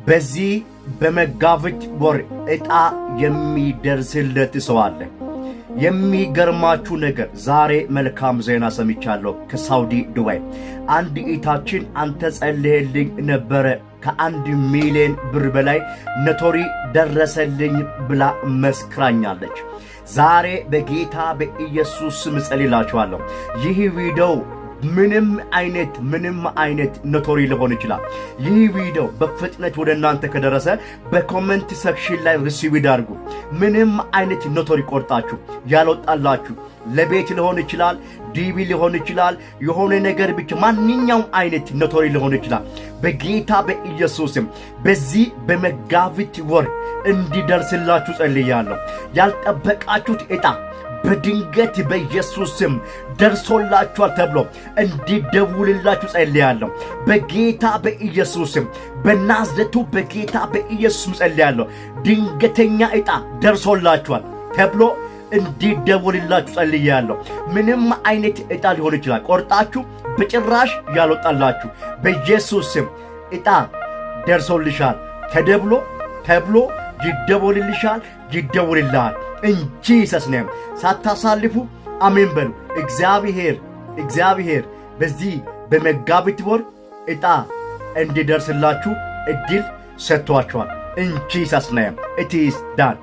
በዚህ በመጋቢት ወር ዕጣ የሚደርስለት ሰው አለ። የሚገርማችሁ ነገር ዛሬ መልካም ዜና ሰምቻለሁ ከሳውዲ ዱባይ። አንድ እህታችን አንተ ጸልየልኝ ነበረ ከ1 ሚሊዮን ብር በላይ ሎተሪ ደረሰልኝ ብላ መስክራኛለች። ዛሬ በጌታ በኢየሱስ ስም ጸልይላችኋለሁ። ይህ ቪዲዮ ምንም አይነት ሎተሪ ሊሆን ይችላል። ይህ ቪዲዮ በፍጥነት ወደ እናንተ ከደረሰ በኮሜንት ሴክሽን ላይ ሪሲቭ አድርጉ። ምንም አይነት ሎተሪ ቆርጣችሁ ያልወጣላችሁ ለቤት ሊሆን ይችላል፣ ዲቪ ሊሆን ይችላል፣ የሆነ ነገር ብቻ ማንኛውም አይነት ሎተሪ ሊሆን ይችላል። በጌታ በኢየሱስም በዚህ በመጋቢት ወር እንዲደርስላችሁ ጸልያለሁ። ያልጠበቃችሁት ዕጣ በድንገት በኢየሱስ ስም ደርሶላችኋል ተብሎ እንዲደውልላችሁ ጸልያለሁ። በጌታ በኢየሱስ ስም በናዝሬቱ በጌታ በኢየሱስ ስም ጸልያለሁ። ድንገተኛ ዕጣ ደርሶላችኋል ተብሎ እንዲደውልላችሁ ጸልያለሁ። ምንም አይነት ዕጣ ሊሆን ይችላል ቆርጣችሁ በጭራሽ ያልወጣላችሁ በኢየሱስ ስም ዕጣ ደርሶልሻል ተብሎ ይደውልልሻል፣ ይደውልልሃል። In Jesus name ሳታሳልፉ አሜን በሉ። እግዚአብሔር በዚህ በመጋቢት ወር ዕጣ እንዲደርስላችሁ እድል ሰጥቷችኋል። In Jesus name it is done.